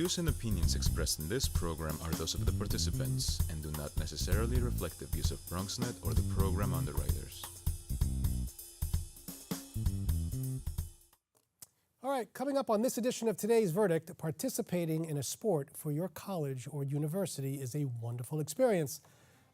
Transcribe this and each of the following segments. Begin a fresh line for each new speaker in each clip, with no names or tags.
views and opinions expressed in this program are those of the participants and do not necessarily reflect the views of BronxNet or the program underwriters.
All right, coming up on this edition of Today's Verdict, participating in a sport for your college or university is a wonderful experience.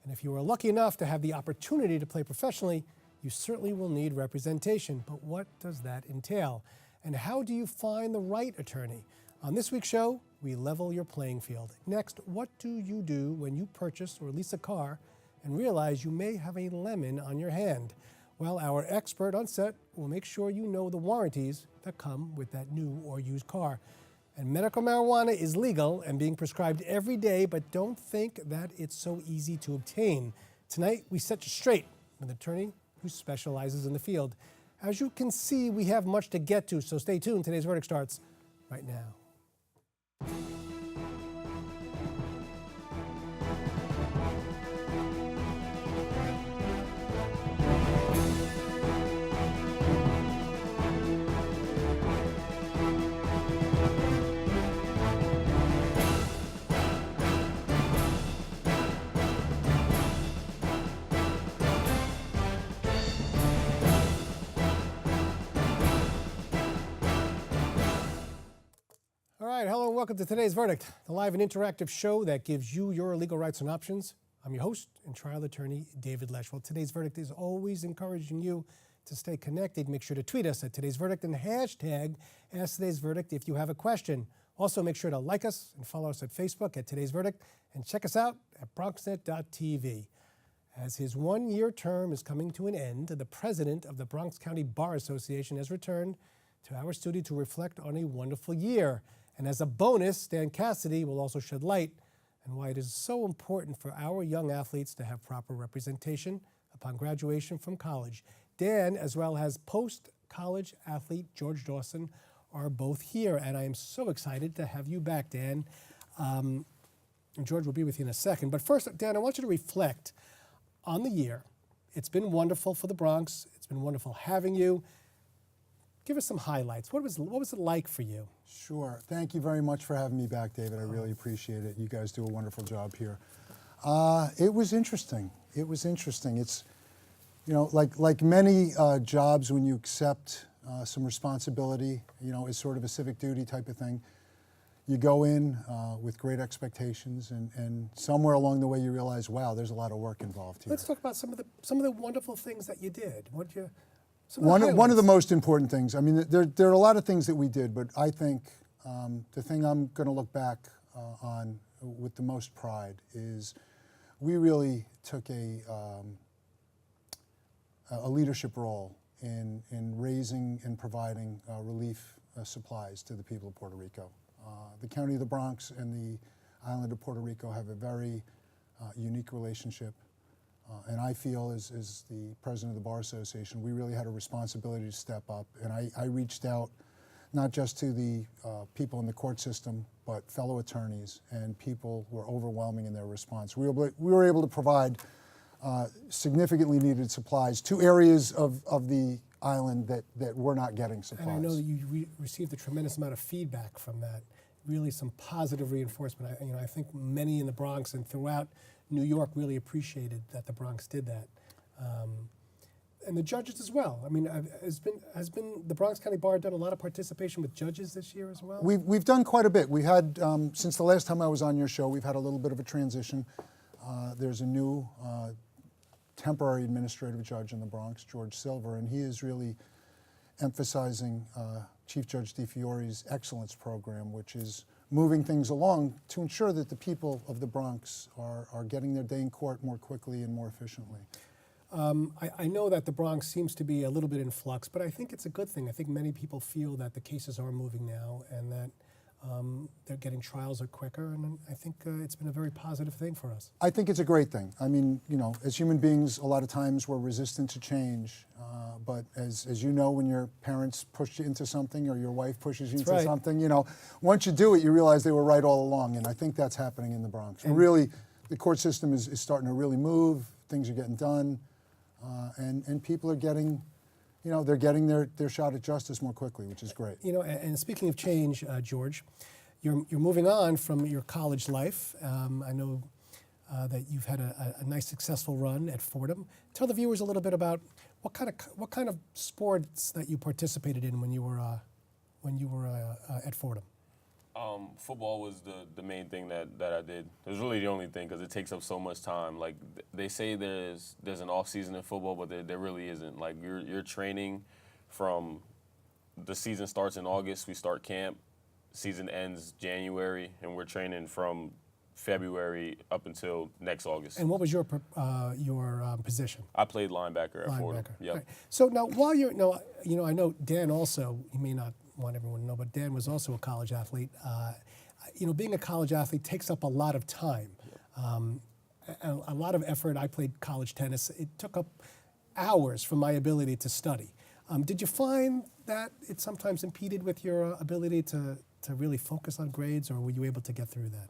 And if you are lucky enough to have the opportunity to play professionally, you certainly will need representation. But what does that entail? And how do you find the right attorney? On this week's show, we level your playing field. Next, what do you do when you purchase or lease a car and realize you may have a lemon on your hand? Well, our expert on set will make sure you know the warranties that come with that new or used car. And medical marijuana is legal and being prescribed every day, but don't think that it's so easy to obtain. Tonight, we set you straight with an attorney who specializes in the field. As you can see, we have much to get to, so stay tuned. Today's Verdict starts right now. All right, hello and welcome to Today's Verdict, the live and interactive show that gives you your legal rights and options. I'm your host and trial attorney, David Lesch. Well, Today's Verdict is always encouraging you to stay connected. Make sure to tweet us at Today's Verdict and hashtag Ask Today's Verdict if you have a question. Also, make sure to like us and follow us at Facebook at Today's Verdict and check us out at BronxNet.tv. As his one-year term is coming to an end, the president of the Bronx County Bar Association has returned to our studio to reflect on a wonderful year. And as a bonus, Dan Cassidy will also shed light on why it is so important for our young athletes to have proper representation upon graduation from college. Dan, as well as post-college athlete George Dawson, are both here, and I am so excited to have you back, Dan. And George will be with you in a second. But first, Dan, I want you to reflect on the year. It's been wonderful for the Bronx. It's been wonderful having you. Give us some highlights. What was it like for you?
Sure. Thank you very much for having me back, David. I really appreciate it. You guys do a wonderful job here. It was interesting. It was interesting. It's, you know, like many jobs, when you accept some responsibility, you know, it's sort of a civic duty type of thing. You go in with great expectations, and somewhere along the way you realize, wow, there's a lot of work involved here.
Let's talk about some of the wonderful things that you did. What did you?
One of the most important things, I mean, there are a lot of things that we did, but I think the thing I'm going to look back on with the most pride is we really took a leadership role in raising and providing relief supplies to the people of Puerto Rico. The County of the Bronx and the island of Puerto Rico have a very unique relationship. And I feel, as the president of the Bar Association, we really had a responsibility to step up. And I reached out not just to the people in the court system, but fellow attorneys, and people were overwhelming in their response. We were able to provide significantly needed supplies to areas of the island that were not getting supplies.
And I know that you received a tremendous amount of feedback from that, really some positive reinforcement. I think many in the Bronx and throughout New York really appreciated that the Bronx did that, and the judges as well. I mean, has been the Bronx County Bar done a lot of participation with judges this year as well?
We've done quite a bit. We had since the last time I was on your show, we've had a little bit of a transition. There's a new temporary administrative judge in the Bronx, George Silver, and he is really emphasizing Chief Judge DeFiore's excellence program, which is moving things along to ensure that the people of the Bronx are getting their day in court more quickly and more efficiently.
I know that the Bronx seems to be a little bit in flux, but I think it's a good thing. I think many people feel that the cases are moving now and that they're getting trials are quicker, and I think it's been a very positive thing for us.
I think it's a great thing. I mean, you know, as human beings, a lot of times we're resistant to change, but as you know, when your parents push you into something or your wife pushes you into something, you know, once you do it, you realize they were right all along, and I think that's happening in the Bronx. And really, the court system is starting to really move, things are getting done, and people are getting, you know, they're getting their shot at justice more quickly, which is great.
You know, and speaking of change, George, you're moving on from your college life. I know that you've had a nice successful run at Fordham. Tell the viewers a little bit about what kind of sports that you participated in when you were at Fordham.
Football was the main thing that I did. It was really the only thing because it takes up so much time. Like they say there's an off season in football, but there really isn't. Like you're training from the season starts in August. We start camp. Season ends January, and we're training from February up until next August.
And what was your position?
I played linebacker at Fordham. Yep.
Right. So now, while you're I know Dan also. You may not want everyone to know, but Dan was also a college athlete. Being a college athlete takes up a lot of time, a lot of effort. I played college tennis. It took up hours from my ability to study. Did you find that it sometimes impeded with your ability to really focus on grades, or were you able to get through that?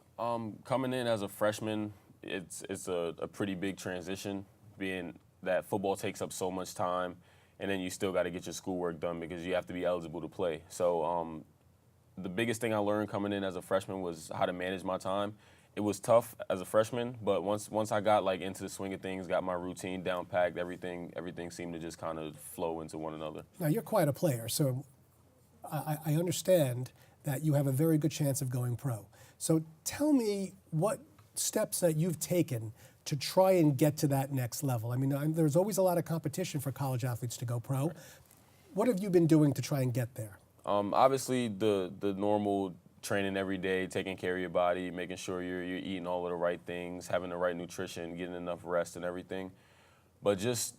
Coming in as a freshman, it's a pretty big transition, being that football takes up so much time, and then you still got to get your schoolwork done because you have to be eligible to play. So the biggest thing I learned coming in as a freshman was how to manage my time. It was tough as a freshman, but once I got into the swing of things, got my routine down packed, everything seemed to just kind of flow into one another.
Now you're quite a player, so I understand that you have a very good chance of going pro. So tell me what steps that you've taken to try and get to that next level. I mean, there's always a lot of competition for college athletes to go pro. What have you been doing to try and get there?
Obviously, the normal training every day, taking care of your body, making sure you're eating all of the right things, having the right nutrition, getting enough rest and everything. But just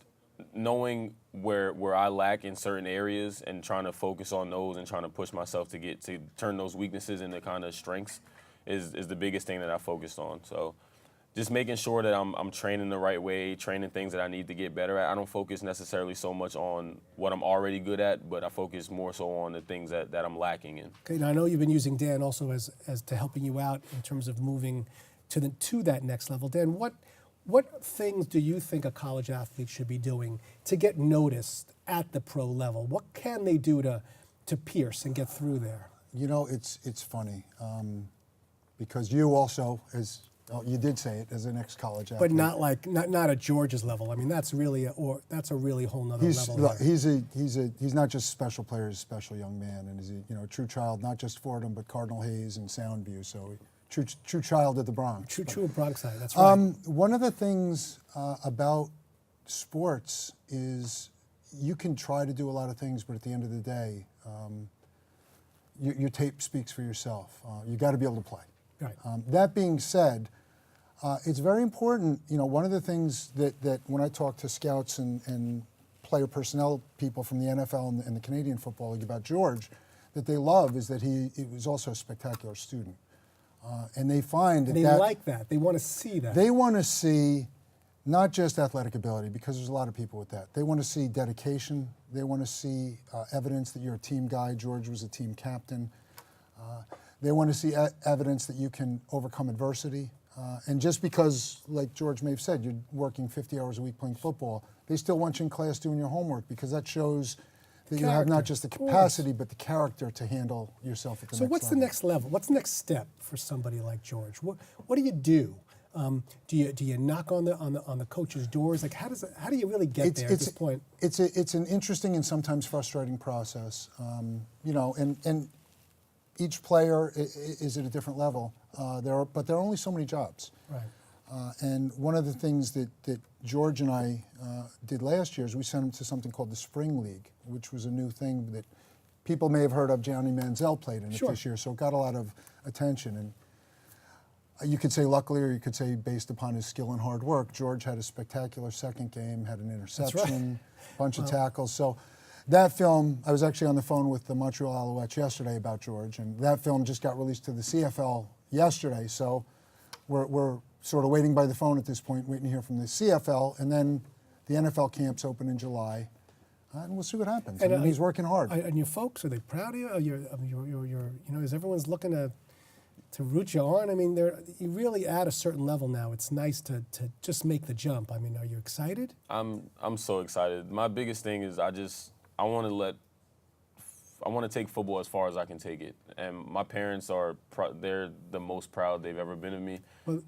knowing where I lack in certain areas and trying to focus on those and trying to push myself to turn those weaknesses into kind of strengths is the biggest thing that I focused on. So just making sure that I'm training the right way, training things that I need to get better at. I don't focus necessarily so much on what I'm already good at, but I focus more so on the things that I'm lacking in.
Okay, now I know you've been using Dan also as to helping you out in terms of moving to that next level. Dan, what things do you think a college athlete should be doing to get noticed at the pro level? What can they do to pierce and get through there?
You know, it's funny because you also, you did say it, as an ex-college athlete.
But not at George's level. I mean, that's a really whole nother level.
He's not just a special player; he's a special young man, and he's a true child, not just Fordham, but Cardinal Hayes and Soundview. So, true child of the Bronx.
True Bronxite. That's right.
One of the things about sports is you can try to do a lot of things, but at the end of the day, your tape speaks for yourself. You got to be able to play.
Right.
That being said, it's very important. One of the things that when I talk to scouts and player personnel people from the NFL and the Canadian Football League about George, that they love is that he was also a spectacular student. And they find that
they like that. They want to see that.
They want to see not just athletic ability, because there's a lot of people with that. They want to see dedication. They want to see evidence that you're a team guy. George was a team captain. They want to see evidence that you can overcome adversity. And just because, like George may have said, you're working 50 hours a week playing football, they still want you in class doing your homework, because that shows that you have not just the capacity, but the character to handle yourself at the next level.
So what's the next level? What's the next step for somebody like George? What do you do? Do you knock on the coach's doors? Like how do you really get there at this point?
It's an interesting and sometimes frustrating process. And each player is at a different level. But there are only so many jobs.
Right.
And one of the things that George and I did last year is we sent him to something called the Spring League, which was a new thing that people may have heard of. Johnny Manziel played in it this year, so it got a lot of attention. And you could say luckily, or you could say based upon his skill and hard work, George had a spectacular second game, had an interception, bunch of tackles. So that film, I was actually on the phone with the Montreal Alouettes yesterday about George, and that film just got released to the CFL yesterday. So we're sort of waiting by the phone at this point, waiting to hear from the CFL, and then the NFL camps open in July, and we'll see what happens. And he's working hard.
And your folks, are they proud of you? Is everyone's looking to root you on? I mean, you're really at a certain level now. It's nice to just make the jump. I mean, are you excited?
I'm so excited. My biggest thing is I want to let I want to take football as far as I can take it. And my parents they're the most proud they've ever been of me.
Well,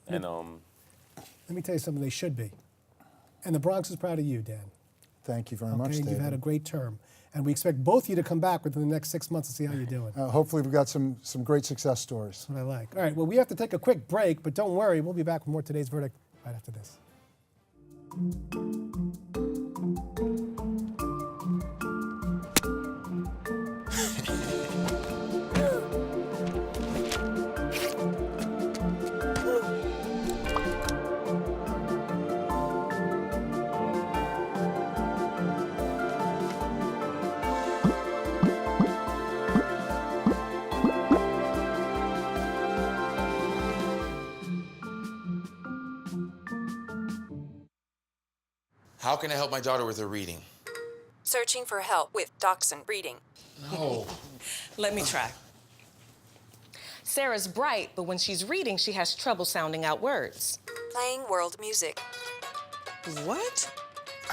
and
let me tell you something, they should be. And the Bronx is proud of you, Dan.
Thank you very much, David.
You've had a great term. And we expect both of you to come back within the next 6 months and see how you're doing.
Hopefully we've got some great success stories.
That's what I like. All right, well, we have to take a quick break, but don't worry, we'll be back with more Today's Verdict right after this.
How can I help my daughter with her reading?
Searching for help with Dawson reading.
No.
Let me try. Sarah's bright, but when she's reading, she has trouble sounding out words.
Playing world music.
What?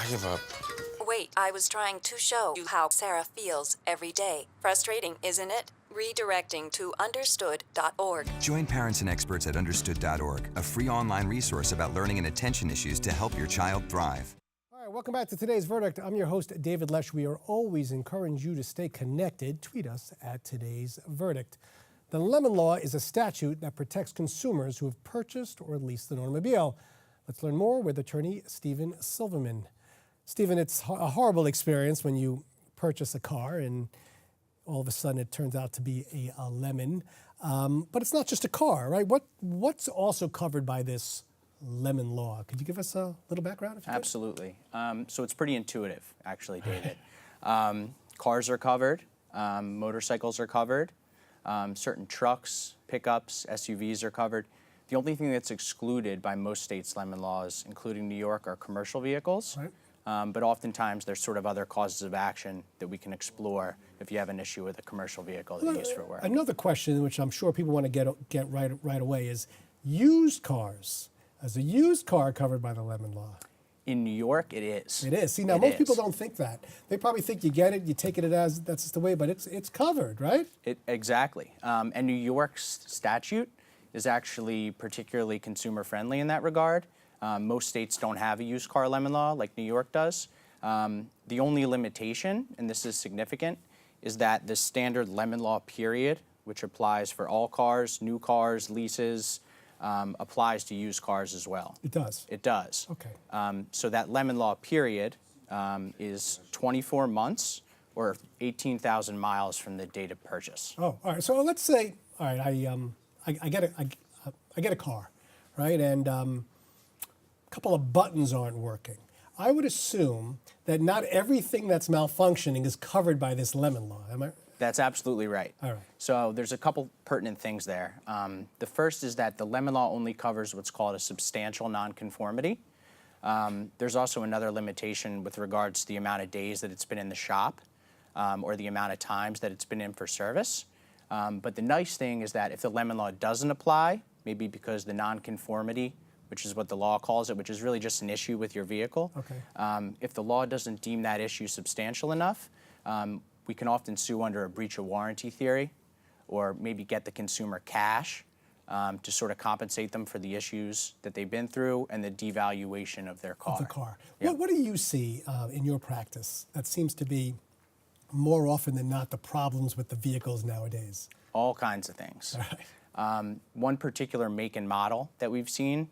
I give up.
Wait, I was trying to show you how Sarah feels every day. Frustrating, isn't it? Redirecting to understood.org.
Join parents and experts at understood.org, a free online resource about learning and attention issues to help your child thrive.
All right, welcome back to Today's Verdict. I'm your host, David Lesch. We are always encouraging you to stay connected. Tweet us at Today's Verdict. The Lemon Law is a statute that protects consumers who have purchased or leased an automobile. Let's learn more with attorney Kimmel Silverman. Stephen, it's a horrible experience when you purchase a car and all of a sudden it turns out to be a lemon. But it's not just a car, right? What's also covered by this lemon law? Could you give us a little background? If you
Absolutely. So it's pretty intuitive, actually, David. Cars are covered. Motorcycles are covered. Certain trucks, pickups, SUVs are covered. The only thing that's excluded by most states' lemon laws, including New York, are commercial vehicles. Right. But oftentimes there's sort of other causes of action that we can explore if you have an issue with a commercial vehicle that you use for work.
Another question, which I'm sure people want to get right away, is used cars. Is a used car covered by the lemon law?
In New York, it is.
It is. See, now most people don't think that. They probably think you get it, you take it as that's just the way, but it's covered, right?
Exactly. And New York's statute is actually particularly consumer friendly in that regard. Most states don't have a used car lemon law like New York does. The only limitation, and this is significant, is that the standard lemon law period, which applies for all cars, new cars, leases, applies to used cars as well.
It does?
It does.
Okay.
So that lemon law period is 24 months or 18,000 miles from the date of purchase.
Oh, all right. So let's say, all right, I get a car, right? And a couple of buttons aren't working. I would assume that not everything that's malfunctioning is covered by this lemon law. Am I?
That's absolutely right.
All right.
So there's a couple pertinent things there. The first is that the lemon law only covers what's called a substantial nonconformity. There's also another limitation with regards to the amount of days that it's been in the shop or the amount of times that it's been in for service. But the nice thing is that if the lemon law doesn't apply, maybe because the nonconformity, which is what the law calls it, which is really just an issue with your vehicle,
okay.
If the law doesn't deem that issue substantial enough, we can often sue under a breach of warranty theory or maybe get the consumer cash to sort of compensate them for the issues that they've been through and the devaluation of their car.
Of the car.
Yeah.
What do you see in your practice that seems to be more often than not the problems with the vehicles nowadays?
All kinds of things.
All right.
One particular make and model that we've seen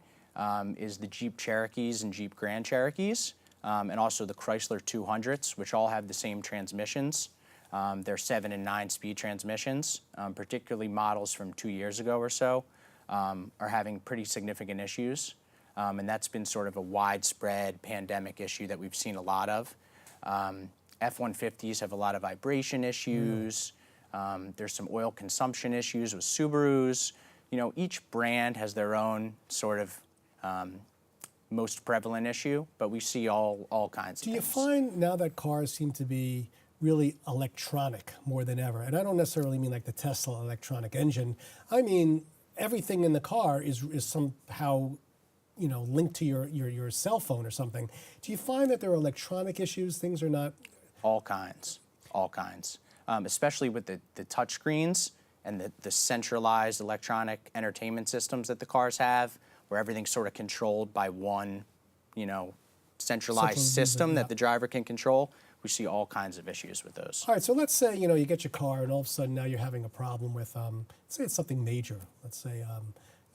is the Jeep Cherokees and Jeep Grand Cherokees, and also the Chrysler 200s, which all have the same transmissions. They're 7 and 9 speed transmissions, particularly models from 2 years ago or so, are having pretty significant issues. And that's been sort of a widespread pandemic issue that we've seen a lot of. F-150s have a lot of vibration issues. There's some oil consumption issues with Subarus. You know, each brand has their own sort of most prevalent issue, but we see all kinds of things.
Do you find now that cars seem to be really electronic more than ever? And I don't necessarily mean like the Tesla electronic engine. I mean, everything in the car is somehow, you know, linked to your cell phone or something. Do you find that there are electronic issues? Things are not...
All kinds, all kinds. especially with the touch screens and the centralized electronic entertainment systems that the cars have, where everything's sort of controlled by one, centralized system that the driver can control. We see all kinds of issues with those.
All right, so let's say, you get your car and all of a sudden now you're having a problem with, say it's something major. Let's say,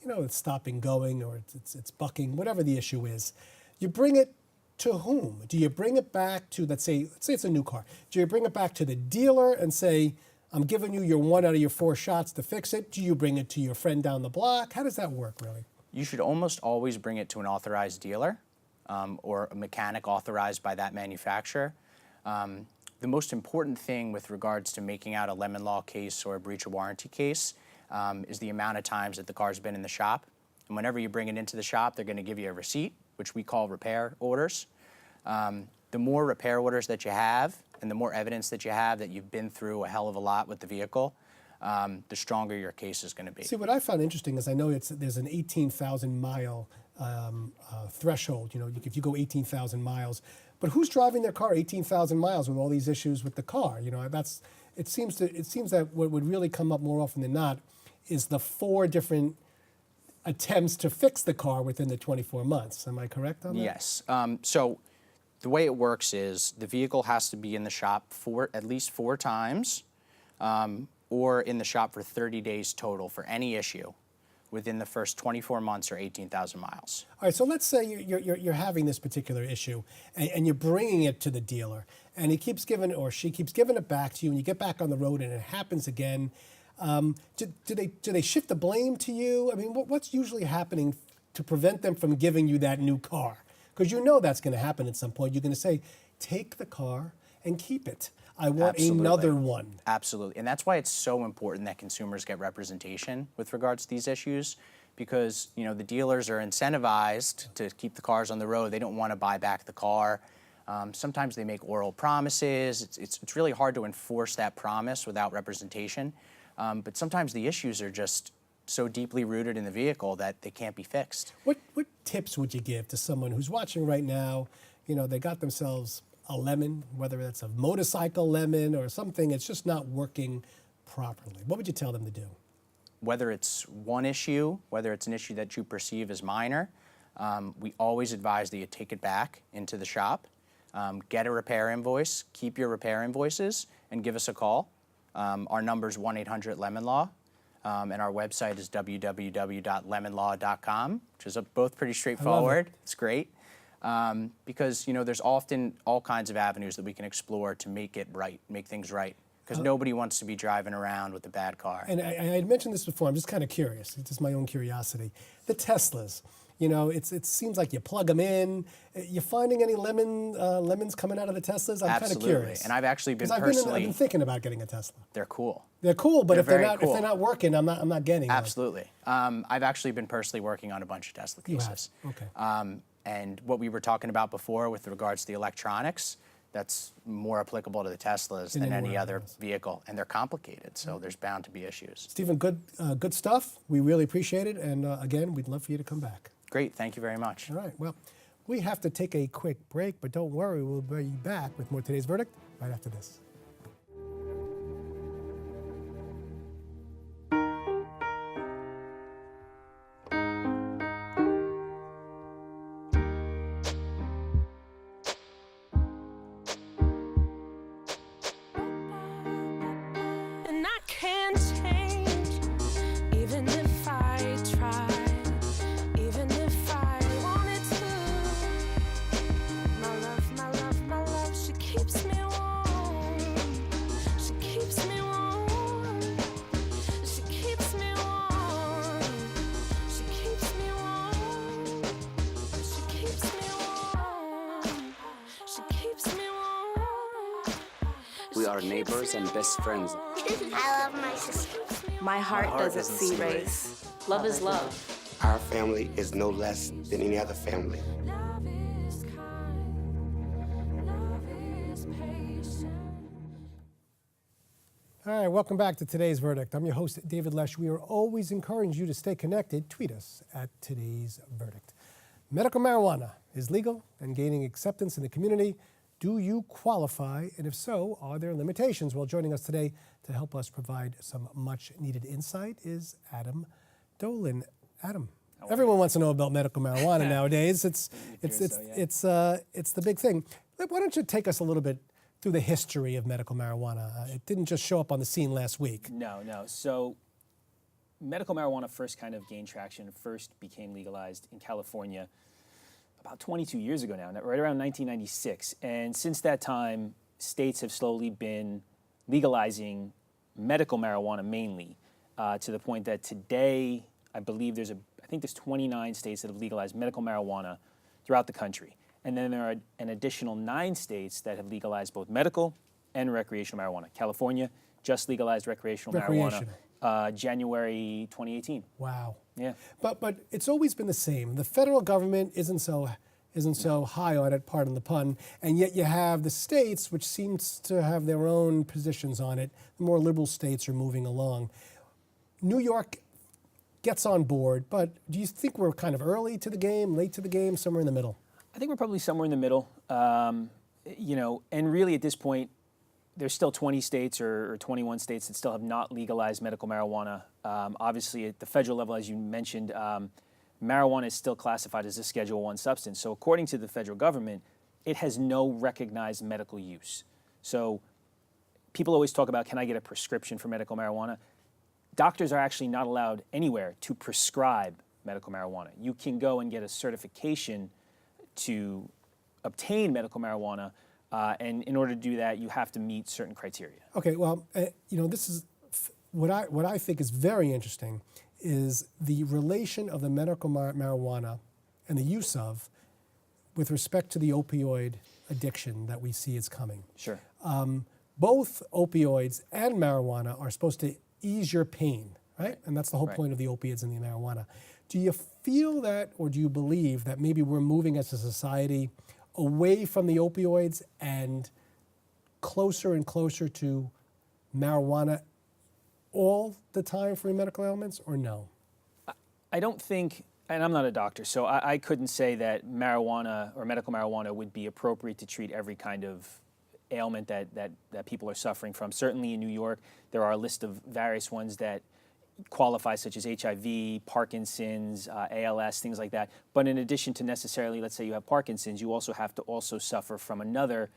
it's stopping going or it's bucking, whatever the issue is. You bring it to whom? Do you bring it back to, let's say it's a new car. Do you bring it back to the dealer and say, I'm giving you your 1 out of your 4 shots to fix it? Do you bring it to your friend down the block? How does that work, really?
You should almost always bring it to an authorized dealer or a mechanic authorized by that manufacturer. The most important thing with regards to making out a lemon law case or a breach of warranty case is the amount of times that the car's been in the shop. And whenever you bring it into the shop, they're going to give you a receipt, which we call repair orders. The more repair orders that you have and the more evidence that you have that you've been through a hell of a lot with the vehicle, the stronger your case is going to be.
See, what I found interesting is I know there's an 18,000 mile threshold. If you go 18,000 miles, but who's driving their car 18,000 miles with all these issues with the car? It seems that what would really come up more often than not is the 4 different attempts to fix the car within the 24 months. Am I correct on that?
Yes. So the way it works is the vehicle has to be in the shop at least 4 times or in the shop for 30 days total for any issue within the first 24 months or 18,000 miles.
All right, so let's say you're having this particular issue and you're bringing it to the dealer and he keeps giving or she keeps giving it back to you and you get back on the road and it happens again. Do they shift the blame to you? I mean, what's usually happening to prevent them from giving you that new car? Because that's going to happen at some point. You're going to say, take the car and keep it. I want another one.
Absolutely. And that's why it's so important that consumers get representation with regards to these issues because, the dealers are incentivized to keep the cars on the road. They don't want to buy back the car. Sometimes they make oral promises. It's really hard to enforce that promise without representation. But sometimes the issues are just so deeply rooted in the vehicle that they can't be fixed.
What tips would you give to someone who's watching right now? They got themselves a lemon, whether that's a motorcycle lemon or something, it's just not working properly. What would you tell them to do?
Whether it's one issue, whether it's an issue that you perceive as minor, we always advise that you take it back into the shop, get a repair invoice, keep your repair invoices, and give us a call. Our number is 1-800-LEMON-LAW, and our website is www.lemonlaw.com, which is both pretty straightforward. It's great. Because, there's often all kinds of avenues that we can explore to make things right. Because nobody wants to be driving around with a bad car.
And I had mentioned this before, I'm just kind of curious, it's just my own curiosity. The Teslas, it seems like you plug them in. You finding any lemons coming out of the Teslas? I'm kind of curious.
And I've actually been
I've been thinking about getting a Tesla.
They're cool.
They're cool, but if they're not working, I'm not getting them.
Absolutely. I've actually been personally working on a bunch of Tesla cases.
You have? Okay.
And what we were talking about before with regards to the electronics, that's more applicable to the Teslas than any other vehicle. And they're complicated, so there's bound to be issues.
Stephen, good stuff. We really appreciate it. And again, we'd love for you to come back.
Great. Thank you very much.
All right. Well, we have to take a quick break, but don't worry. We'll be back with more Today's Verdict right after this.
We are neighbors and best friends.
I love my sister.
My heart doesn't see race. Love is love.
Our family is no less than any other family.
All right, welcome back to Today's Verdict. I'm your host, David Lesch. We are always encouraging you to stay connected. Tweet us at Today's Verdict. Medical marijuana is legal and gaining acceptance in the community. Do you qualify? And if so, are there limitations? Well, joining us today to help us provide some much needed insight is Adam Dolan. Adam, everyone wants to know about medical marijuana nowadays. It's the big thing. Why don't you take us a little bit through the history of medical marijuana? It didn't just show up on the scene last week.
No. So medical marijuana first kind of gained traction, first became legalized in California about 22 years ago now, right around 1996. And since that time, states have slowly been legalizing medical marijuana mainly, to the point that today, I believe there's 29 states that have legalized medical marijuana throughout the country. And then there are an additional 9 states that have legalized both medical and recreational marijuana. California just legalized recreational marijuana January 2018.
Wow.
Yeah.
But it's always been the same. The federal government isn't so high on it, pardon the pun, and yet you have the states, which seems to have their own positions on it. The more liberal states are moving along. New York gets on board, but do you think we're kind of early to the game, late to the game, somewhere in the middle?
I think we're probably somewhere in the middle. And really at this point, there's still 20 states or 21 states that still have not legalized medical marijuana. Obviously, at the federal level, as you mentioned, marijuana is still classified as a Schedule I substance. So according to the federal government, it has no recognized medical use. So people always talk about, can I get a prescription for medical marijuana? Doctors are actually not allowed anywhere to prescribe medical marijuana. You can go and get a certification to obtain medical marijuana, and in order to do that, you have to meet certain criteria.
Okay, well, this is what I think is very interesting is the relation of the medical marijuana and the use of with respect to the opioid addiction that we see is coming.
Sure.
Both opioids and marijuana are supposed to ease your pain, right? And that's the whole point of the opiates and the marijuana. Do you feel that, or do you believe that maybe we're moving as a society away from the opioids and closer and closer to marijuana all the time for medical ailments, or no?
I don't think, and I'm not a doctor, so I couldn't say that marijuana or medical marijuana would be appropriate to treat every kind of ailment that people are suffering from. Certainly in New York, there are a list of various ones that qualify, such as HIV, Parkinson's, ALS, things like that. But in addition to necessarily, let's say you have Parkinson's, you also have to also suffer from another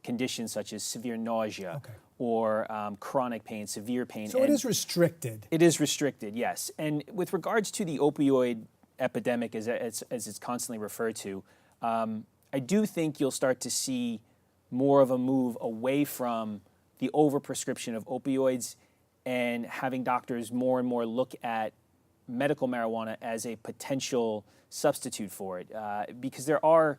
condition such as severe nausea or chronic pain, severe pain.
So it is restricted.
It is restricted, yes. And with regards to the opioid epidemic, as it's constantly referred to, I do think you'll start to see more of a move away from the overprescription of opioids and having doctors more and more look at medical marijuana as a potential substitute for it, because there are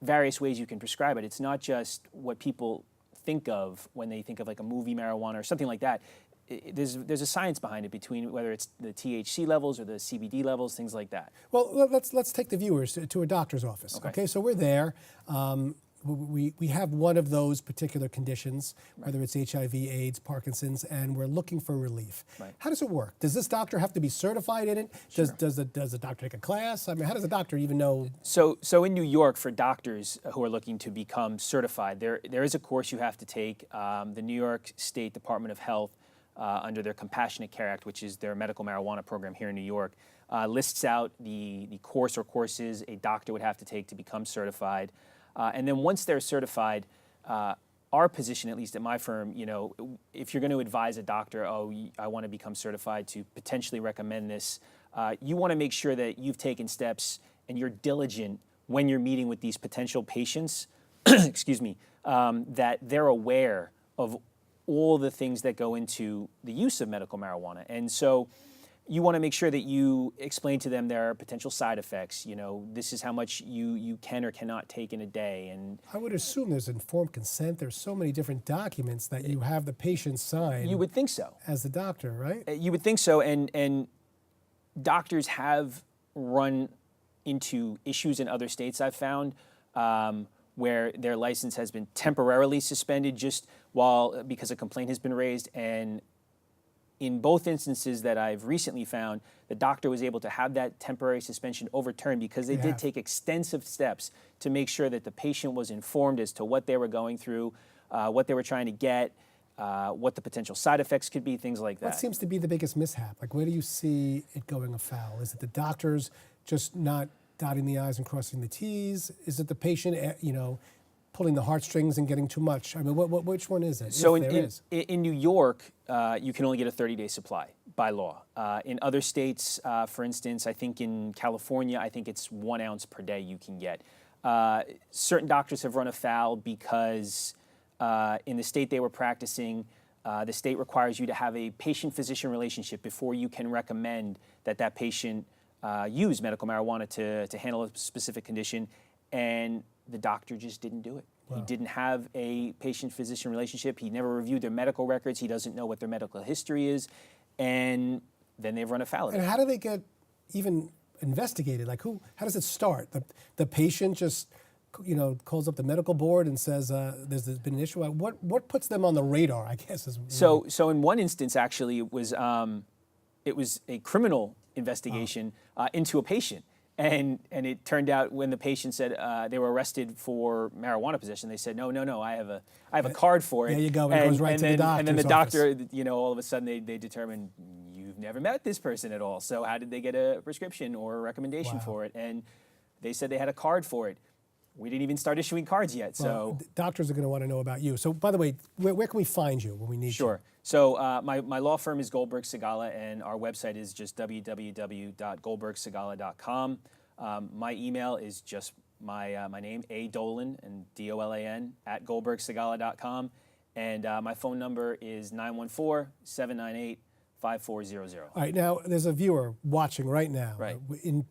various ways you can prescribe it. It's not just what people think of when they think of like a movie marijuana or something like that. There's a science behind it, between whether it's the THC levels or the CBD levels, things like that.
Well, let's take the viewers to a doctor's office. Okay, so we're there. We have one of those particular conditions, whether it's HIV, AIDS, Parkinson's, and we're looking for relief.
Right.
How does it work? Does this doctor have to be certified in it?
Sure.
Does the doctor take a class? I mean, how does a doctor even know?
So in New York, for doctors who are looking to become certified, there is a course you have to take. The New York State Department of Health, under their Compassionate Care Act, which is their medical marijuana program here in New York, lists out the course or courses a doctor would have to take to become certified. And then once they're certified, our position, at least at my firm, if you're going to advise a doctor, I want to become certified to potentially recommend this, you want to make sure that you've taken steps and you're diligent when you're meeting with these potential patients, excuse me, that they're aware of all the things that go into the use of medical marijuana. And so you want to make sure that you explain to them there are potential side effects. This is how much you can or cannot take in a day. And
I would assume there's informed consent. There's so many different documents that you have the patient sign.
You would think so.
As the doctor, right?
You would think so. And doctors have run into issues in other states, I've found, where their license has been temporarily suspended just because a complaint has been raised. And in both instances that I've recently found, the doctor was able to have that temporary suspension overturned because they did take extensive steps to make sure that the patient was informed as to what they were going through, what they were trying to get, what the potential side effects could be, things like that.
What seems to be the biggest mishap? Like, where do you see it going afoul? Is it the doctors just not dotting the I's and crossing the T's? Is it the patient, pulling the heartstrings and getting too much? I mean, which one is it?
So in New York, you can only get a 30-day supply by law. In other states, for instance, I think in California, I think it's 1 ounce per day you can get. Certain doctors have run afoul because in the state they were practicing, the state requires you to have a patient-physician relationship before you can recommend that patient use medical marijuana to handle a specific condition, and the doctor just didn't do it. Wow. He didn't have a patient-physician relationship. He never reviewed their medical records. He doesn't know what their medical history is, and then they've run afoul of it.
And how do they get even investigated? Like, how does it start? The patient just, calls up the medical board and says there's been an issue. What puts them on the radar, I guess?
So in one instance, actually, it was a criminal investigation into a patient. And it turned out when the patient said they were arrested for marijuana possession, they said, no, I have a card for it.
There you go. It goes right to the doctor's
And then the
office.
doctor, all of a sudden they determined you've never met this person at all. So how did they get a prescription or a recommendation for it? And they said they had a card for it. We didn't even start issuing cards yet.
Well, doctors are going to want to know about you. So, by the way, where can we find you when we need you?
Sure. So my law firm is Goldberg Segalla, and our website is just www.goldbergsegalla.com. My email is just my name, Dolan, and Dolan, @goldbergsegalla.com. And my phone number is 914-798-5400.
All right. Now, there's a viewer watching right now in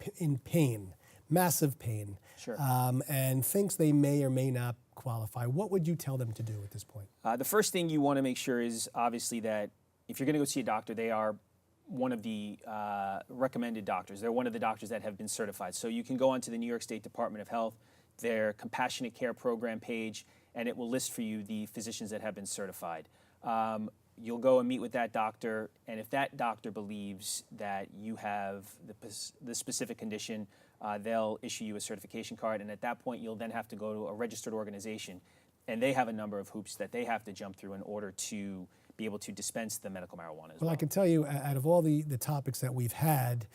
pain, massive pain,
sure.
And thinks they may or may not qualify. What would you tell them to do at this point?
The first thing you want to make sure is obviously that if you're going to go see a doctor, they are one of the recommended doctors. They're one of the doctors that have been certified. So you can go onto the New York State Department of Health, their Compassionate Care Program page, and it will list for you the physicians that have been certified. You'll go and meet with that doctor, and if that doctor believes that you have the specific condition, they'll issue you a certification card, and at that point you'll then have to go to a registered organization, and they have a number of hoops that they have to jump through in order to be able to dispense the medical marijuana as well.
Well, I can tell you, out of all the topics that we've had,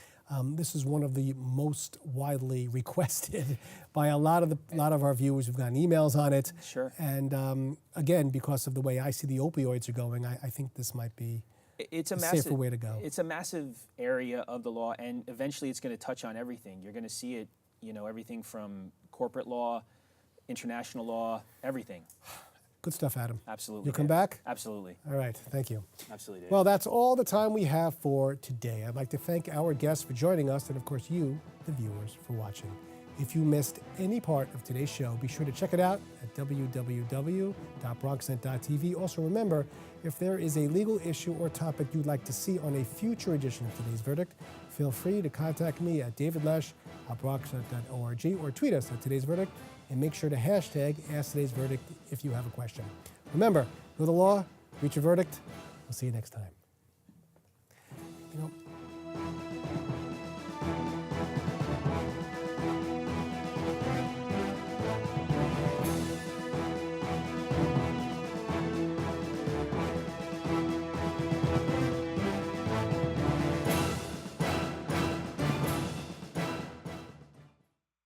this is one of the most widely requested by a lot of our viewers. We've gotten emails on it.
Sure.
And again, because of the way I see the opioids are going, I think this might be a safer way to go.
It's a massive area of the law, and eventually it's going to touch on everything. You're going to see it, everything from corporate law, international law, everything.
Good stuff, Adam.
Absolutely.
You'll come back?
Absolutely.
All right, thank you.
Absolutely, Dave.
Well, that's all the time we have for today. I'd like to thank our guests for joining us, and of course you, the viewers, for watching. If you missed any part of today's show, be sure to check it out at www.bronxnet.tv. Also remember, if there is a legal issue or topic you'd like to see on a future edition of Today's Verdict, feel free to contact me at davidlesch@bronxnet.org or tweet us at Today's Verdict, and make sure to hashtag Ask Today's Verdict if you have a question. Remember, know the law, reach your verdict. We'll see you next time.